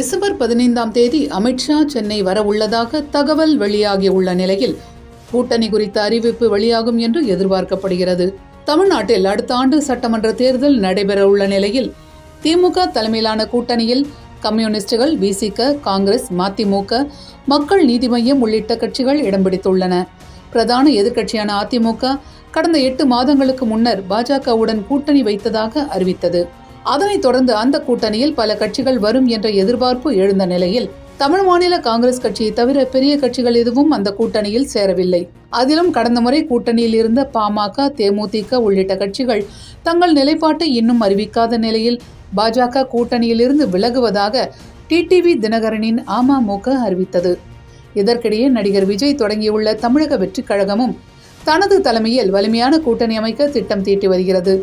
December 15ஆம் தேதி அமித்ஷா சென்னை வரவுள்ளதாக தகவல் வெளியாகியுள்ள நிலையில் கூட்டணி குறித்த அறிவிப்பு வெளியாகும் என்று எதிர்பார்க்கப்படுகிறது. தமிழ்நாட்டில் அடுத்த ஆண்டு சட்டமன்ற தேர்தல் நடைபெறவுள்ள நிலையில் திமுக தலைமையிலான கூட்டணியில் கம்யூனிஸ்டுகள், விசிக, காங்கிரஸ், மதிமுக, மக்கள் நீதி மய்யம் உள்ளிட்ட கட்சிகள் இடம் பிடித்துள்ளன. பிரதான எதிர்க்கட்சியான அதிமுக கடந்த 8 மாதங்களுக்கு முன்னர் பாஜகவுடன் கூட்டணி வைத்ததாக அறிவித்தது. அதனைத் தொடர்ந்து அந்த கூட்டணியில் பல கட்சிகள் வரும் என்ற எதிர்பார்ப்பு எழுந்த நிலையில் தமிழ் மாநில காங்கிரஸ் கட்சியை தவிர பெரிய கட்சிகள் எதுவும் அந்த கூட்டணியில் சேரவில்லை. அதிலும் கடந்த முறை கூட்டணியில் இருந்த பாமக, தேமுதிக உள்ளிட்ட கட்சிகள் தங்கள் நிலைப்பாட்டை இன்னும் அறிவிக்காத நிலையில் பாஜக கூட்டணியிலிருந்து விலகுவதாக டிடிவி தினகரனின் அமமுக அறிவித்தது. இதற்கிடையே நடிகர் விஜய் தொடங்கியுள்ள தமிழக வெற்றிக் கழகமும் தனது தலைமையில் வலிமையான கூட்டணி அமைக்க திட்டம் தீட்டி வருகிறது.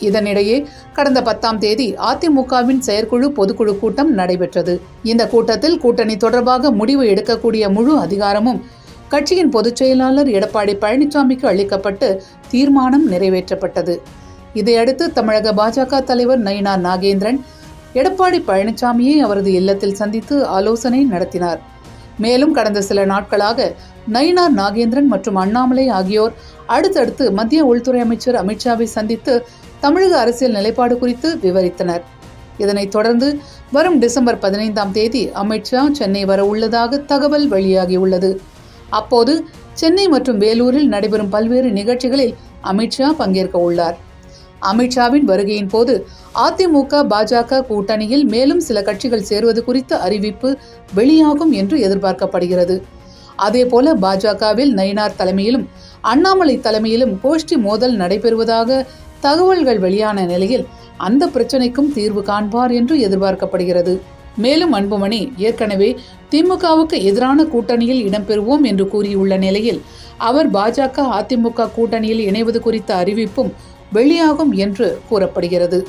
இதனிடையே கடந்த 10ஆம் தேதி அதிமுகவின் செயற்குழு பொதுக்குழு கூட்டம் நடைபெற்றது. இந்த கூட்டத்தில் கூட்டணி தொடர்பாக முடிவு எடுக்கக்கூடிய முழு அதிகாரமும் கட்சியின் பொதுச் செயலாளர் எடப்பாடி பழனிசாமிக்கு அளிக்கப்பட்டு தீர்மானம் நிறைவேற்றப்பட்டது. இதையடுத்து தமிழக பாஜக தலைவர் நயினார் நாகேந்திரன் எடப்பாடி பழனிசாமியை அவரது இல்லத்தில் சந்தித்து ஆலோசனை நடத்தினார். மேலும் கடந்த சில நாட்களாக நயினார் நாகேந்திரன் மற்றும் அண்ணாமலை ஆகியோர் அடுத்தடுத்து மத்திய உள்துறை அமைச்சர் அமித்ஷாவை சந்தித்து தமிழக அரசியல் நிலைப்பாடு குறித்து விவரித்தனர். இதனைத் தொடர்ந்து வரும் டிசம்பர் 15ஆம் தேதி அமித்ஷா சென்னை வர உள்ளதாக தகவல் வெளியாகியுள்ளது. அப்போது சென்னை மற்றும் வேலூரில் நடைபெறும் பல்வேறு நிகழ்ச்சிகளில் அமித்ஷா பங்கேற்க உள்ளார். அமித்ஷாவின் வருகையின் போது அதிமுக பாஜக கூட்டணியில் மேலும் சில கட்சிகள் சேருவது குறித்த அறிவிப்பு வெளியாகும் என்று எதிர்பார்க்கப்படுகிறது. அதேபோல பாஜகவில் நயினார் தலைமையிலும் அண்ணாமலை தலைமையிலும் கோஷ்டி மோதல் நடைபெறுவதாக தகவல்கள் வெளியான நிலையில் அந்த பிரச்சனைக்கும் தீர்வு காண்பார் என்று எதிர்பார்க்கப்படுகிறது. மேலும் அன்புமணி ஏற்கனவே திமுகவுக்கு எதிரான கூட்டணியில் இடம்பெறுவோம் என்று கூறியுள்ள நிலையில் அவர் பாஜக அதிமுக கூட்டணியில் இணைவது குறித்த அறிவிப்பும் வெளியாகும் என்று கூறப்படுகிறது.